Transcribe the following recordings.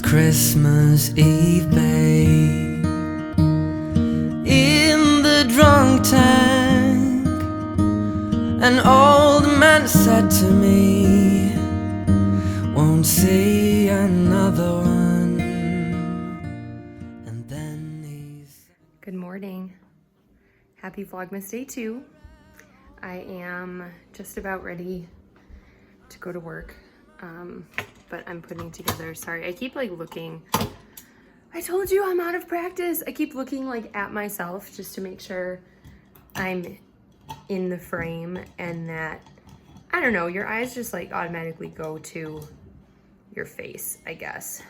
Christmas Eve, babe, in the drunk tank. An old man said to me, won't see another one. And then he's... Good morning. Happy Vlogmas Day 2. I am just about ready to go to work. But I'm putting together, sorry, I keep like looking. I told you I'm out of practice. I keep looking like at myself just to make sure I'm in the frame and that, I don't know, your eyes just like automatically go to your face, I guess.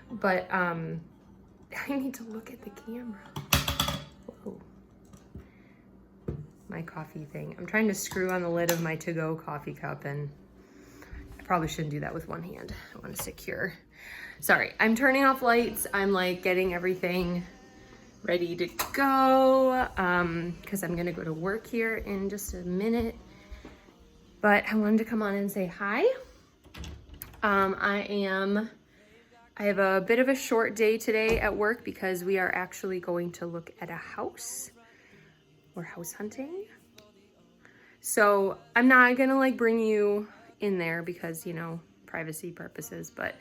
But I need to look at the camera. Whoa. My coffee thing. I'm trying to screw on the lid of my to-go coffee cup and probably shouldn't do that with one hand. I want to secure. Sorry, I'm turning off lights. I'm like getting everything ready to go because I'm gonna go to work here in just a minute. But I wanted to come on and say hi. I have a bit of a short day today at work because we are actually going to look at a house. We're house hunting. So I'm not gonna like bring you in there because, you know, privacy purposes, but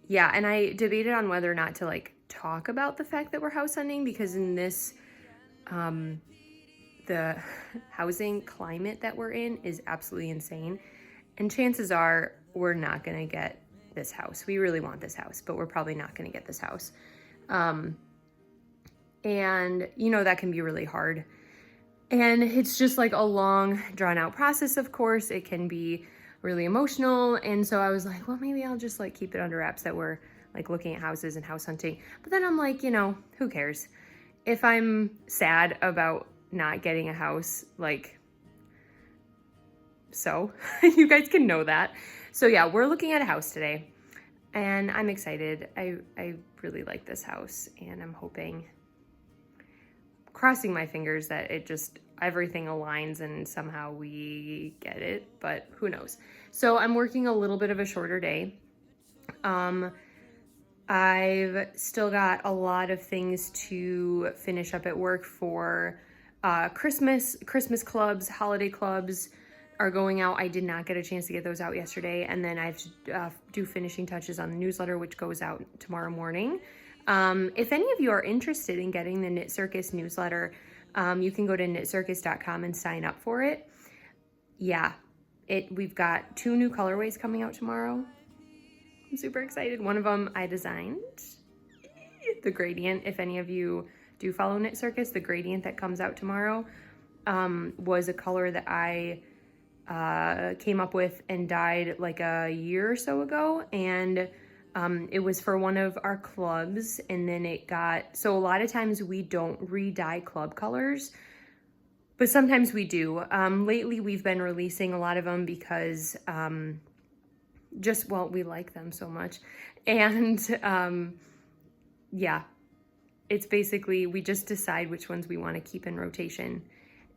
yeah, and I debated on whether or not to like talk about the fact that we're house hunting because in this the housing climate that we're in is absolutely insane, and chances are we're not gonna get this house. We really want this house, but we're probably not gonna get this house. And you know, that can be really hard. And it's just like a long, drawn out process, of course. It can be really emotional. And so I was like, well, maybe I'll just like keep it under wraps that we're like looking at houses and house hunting. But then I'm like, you know, who cares? If I'm sad about not getting a house, like, so you guys can know that. So yeah, we're looking at a house today and I'm excited. I really like this house and I'm hoping, crossing my fingers that it just, everything aligns and somehow we get it, but who knows. So I'm working a little bit of a shorter day. I've still got a lot of things to finish up at work for Christmas clubs, holiday clubs are going out. I did not get a chance to get those out yesterday. And then I have to do finishing touches on the newsletter, which goes out tomorrow morning. If any of you are interested in getting the Knit Circus newsletter, you can go to knitcircus.com and sign up for it. Yeah, we've got 2 new colorways coming out tomorrow. I'm super excited. One of them I designed, the gradient. If any of you do follow Knit Circus, the gradient that comes out tomorrow was a color that I came up with and dyed like a year or so ago. And it was for one of our clubs, and then it got, so a lot of times we don't re-dye club colors, but sometimes we do. Lately we've been releasing a lot of them because just, well, we like them so much. And yeah, it's basically, we just decide which ones we want to keep in rotation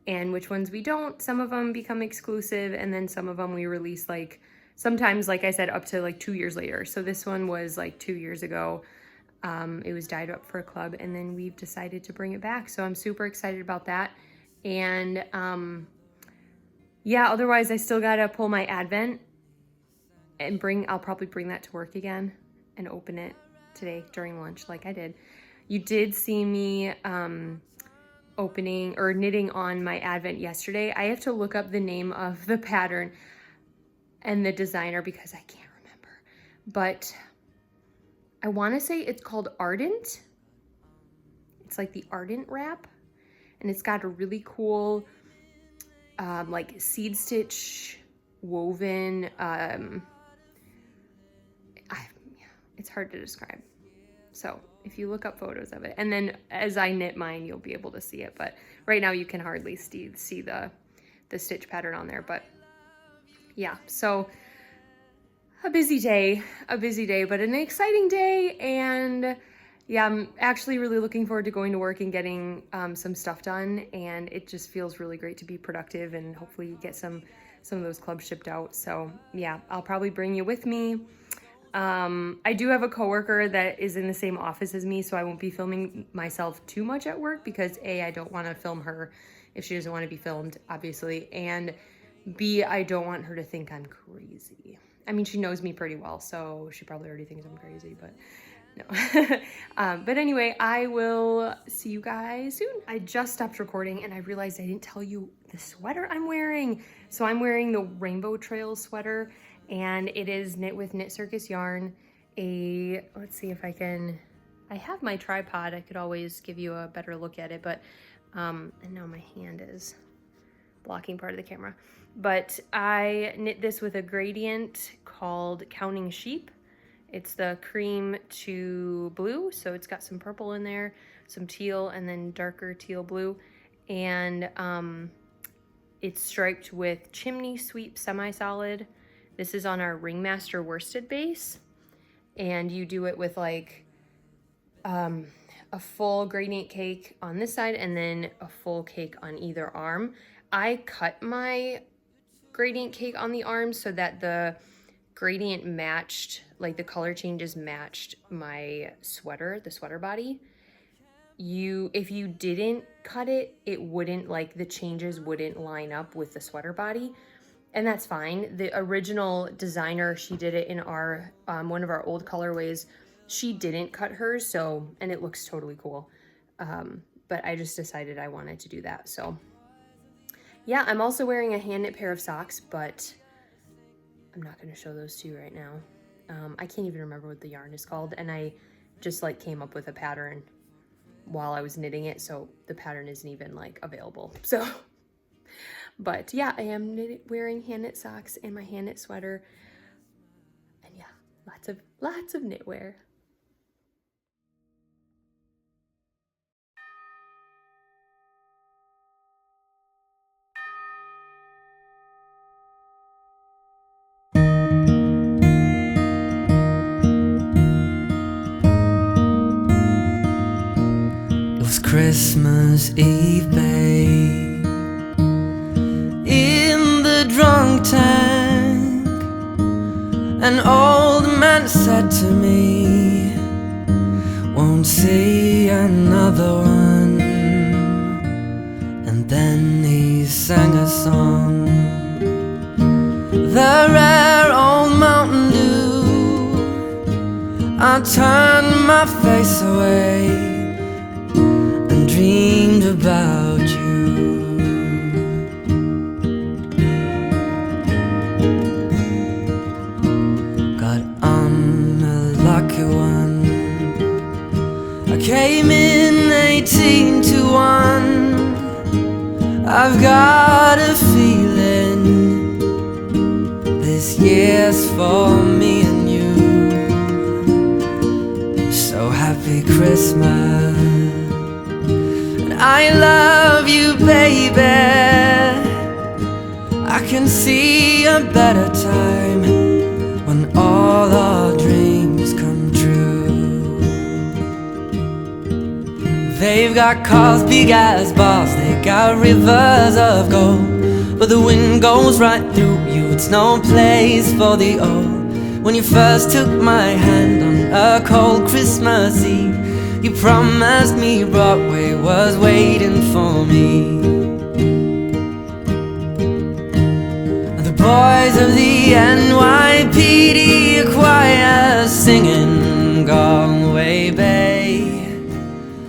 and which ones we don't. Some of them become exclusive, and then some of them we release like, sometimes, like I said, up to like 2 years later. So this one was like 2 years ago. It was dyed up for a club, and then we've decided to bring it back. So I'm super excited about that. And yeah, otherwise I still gotta pull my Advent and I'll probably bring that to work again and open it today during lunch like I did. You did see me opening or knitting on my Advent yesterday. I have to look up the name of the pattern and the designer because I can't remember, but I want to say it's called Ardent. It's like the Ardent wrap, and it's got a really cool like seed stitch woven, it's hard to describe. So if you look up photos of it, and then as I knit mine, you'll be able to see it, but right now you can hardly see the stitch pattern on there. But yeah, so a busy day, but an exciting day. And yeah, I'm actually really looking forward to going to work and getting some stuff done. And it just feels really great to be productive and hopefully get some some of those clubs shipped out. So yeah, I'll probably bring you with me. I do have a coworker that is in the same office as me, so I won't be filming myself too much at work because A, I don't want to film her if she doesn't want to be filmed, obviously, and B, I don't want her to think I'm crazy. I mean, she knows me pretty well, so she probably already thinks I'm crazy, but no. But anyway, I will see you guys soon. I just stopped recording and I realized I didn't tell you the sweater I'm wearing. So I'm wearing the Rainbow Trail sweater, and it is knit with Knit Circus yarn. Let's see if I have my tripod. I could always give you a better look at it, but, and now my hand is blocking part of the camera. But I knit this with a gradient called Counting Sheep. It's the cream to blue, so it's got some purple in there, some teal, and then darker teal blue. And it's striped with Chimney Sweep semi-solid. This is on our Ringmaster worsted base. And you do it with like a full gradient cake on this side and then a full cake on either arm. I cut my gradient cake on the arm so that the gradient matched, like the color changes matched my sweater, the sweater body. If you didn't cut it, it wouldn't, like the changes wouldn't line up with the sweater body. And that's fine. The original designer, she did it in our, one of our old colorways. She didn't cut hers, so, and it looks totally cool. But I just decided I wanted to do that. So yeah, I'm also wearing a hand knit pair of socks, but I'm not going to show those to you right now. I can't even remember what the yarn is called, and I just like came up with a pattern while I was knitting it, so the pattern isn't even like available. So, but yeah, I am wearing hand knit socks and my hand knit sweater, and yeah, lots of knitwear. Christmas Eve, babe, in the drunk tank, an old man said to me, won't see another one. And then he sang a song, the rare old Mountain Dew. I turned my face away, dreamed about you. Got on a lucky one. I came in 18 to 1. I've got a feeling this year's for me and you. So happy Christmas, I love you, baby. I can see a better time when all our dreams come true. They've got cars big as bars, they got rivers of gold, but the wind goes right through you, it's no place for the old. When you first took my hand on a cold Christmas Eve, you promised me Broadway was waiting for me. The boys of the NYPD choir singing Galway Bay,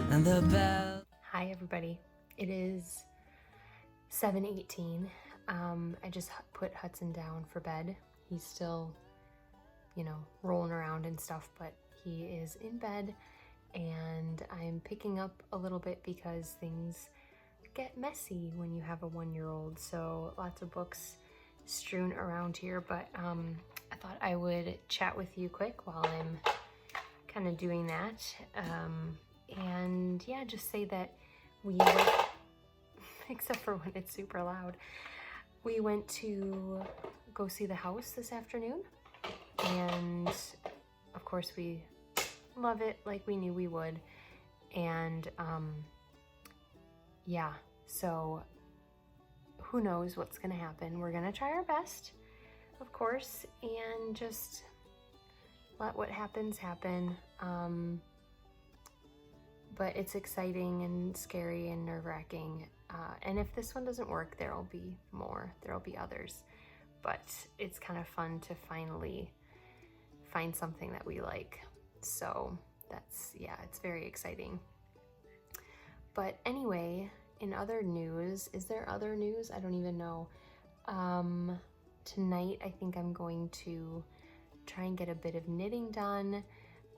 and the bell. Hi everybody, it is 7:18. I just put Hudson down for bed. He's still, rolling around and stuff, but he is in bed. And I'm picking up a little bit because things get messy when you have a 1-year-old, so lots of books strewn around here, but I thought I would chat with you quick while I'm kind of doing that, and yeah, just say that we went, except for when it's super loud, we went to go see the house this afternoon, and of course we love it like we knew we would. And yeah, so who knows what's gonna happen. We're gonna try our best, of course, and just let what happens happen. But it's exciting and scary and nerve-wracking. And if this one doesn't work, there'll be more, there'll be others. But it's kind of fun to finally find something that we like. So that's, yeah, it's very exciting. But anyway, in other news, is there other news? I don't even know. Tonight, I think I'm going to try and get a bit of knitting done.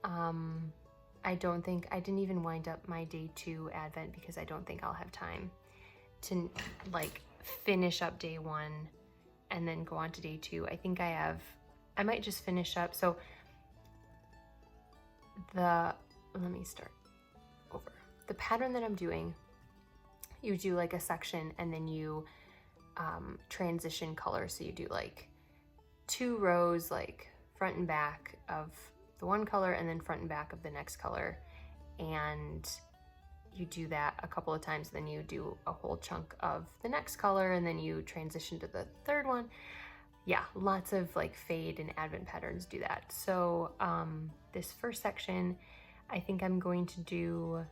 I didn't even wind up my day 2 advent because I don't think I'll have time to like finish up day 1 and then go on to day 2. I think I might just finish up. So let me start over. The pattern that I'm doing, you do like a section and then you transition color. So you do like 2 rows, like front and back of the one color and then front and back of the next color. And you do that a couple of times, then you do a whole chunk of the next color and then you transition to the third one. Yeah, lots of like fade and advent patterns do that. So this first section, I think I'm going to do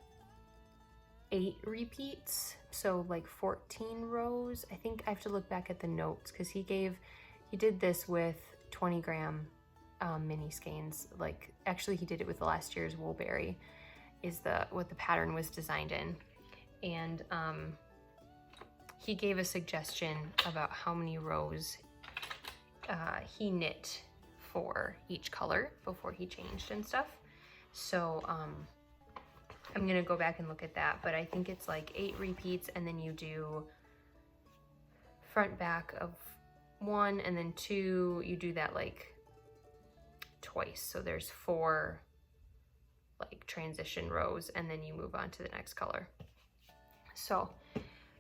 8 repeats, so like 14 rows. I think I have to look back at the notes because he did this with 20 gram mini skeins. Like actually he did it with last year's Woolberry is what the pattern was designed in. And he gave a suggestion about how many rows he knit for each color before he changed and stuff. So I'm gonna go back and look at that, but I think it's like 8 repeats and then you do front back of 1 and then 2, you do that like twice. So there's 4 like transition rows and then you move on to the next color. So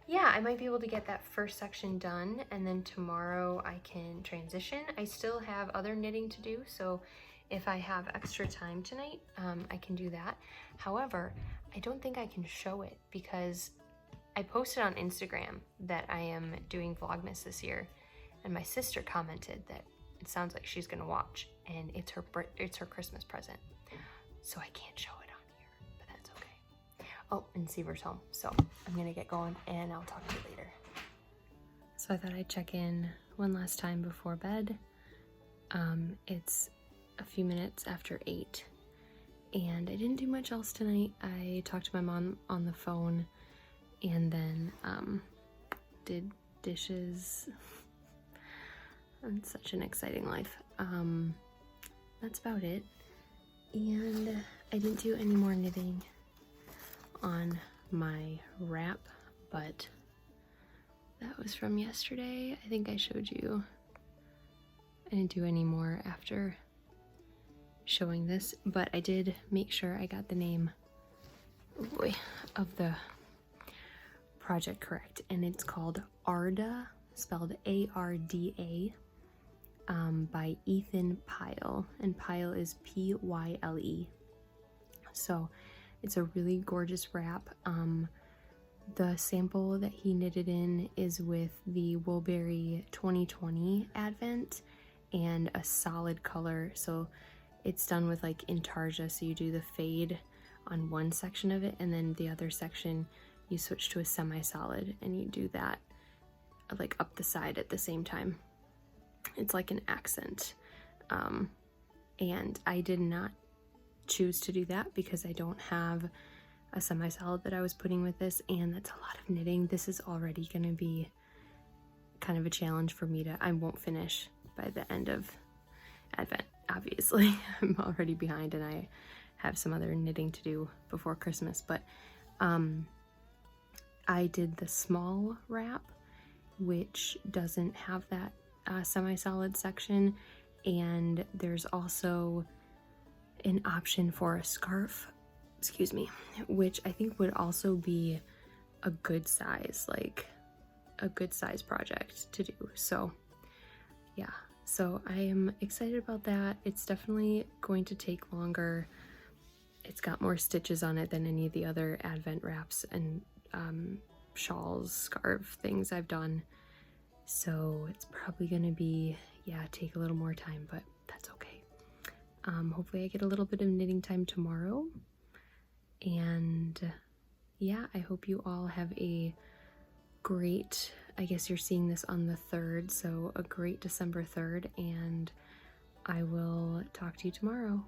yeah, I might be able to get that first section done and then tomorrow I can transition. I still have other knitting to do, so if I have extra time tonight, I can do that. However, I don't think I can show it because I posted on Instagram that I am doing Vlogmas this year, and my sister commented that it sounds like she's gonna watch, and it's her Christmas present. So I can't show it on here, but that's okay. Oh, and Seaver's home, so I'm gonna get going and I'll talk to you later. So I thought I'd check in one last time before bed. It's a few minutes after 8 and I didn't do much else tonight. I talked to my mom on the phone and then did dishes. It's such an exciting life. That's about it. And I didn't do any more knitting on my wrap, but that was from yesterday. I think I showed you. I didn't do any more after showing this, but I did make sure I got the name of the project correct, and it's called Arda, spelled A-R-D-A, by Ethan Pyle, and Pyle is P-Y-L-E. So it's a really gorgeous wrap. The sample that he knitted in is with the Woolberry 2020 Advent and a solid color, so it's done with like intarsia, so you do the fade on one section of it and then the other section you switch to a semi-solid and you do that like up the side at the same time. It's like an accent, and I did not choose to do that because I don't have a semi-solid that I was putting with this, and that's a lot of knitting. This is already going to be kind of a challenge for me I won't finish by the end of Advent, obviously. I'm already behind and I have some other knitting to do before Christmas, but I did the small wrap, which doesn't have that semi-solid section, and there's also an option for a scarf, excuse me, which I think would also be a good size, like a good size project to do. So yeah, so I am excited about that. It's definitely going to take longer. It's got more stitches on it than any of the other Advent wraps and shawls, scarf things I've done. So it's probably gonna be, yeah, take a little more time, but that's okay. Hopefully I get a little bit of knitting time tomorrow. And yeah, I hope you all have a great, I guess you're seeing this on the 3rd, so a great December 3rd, and I will talk to you tomorrow.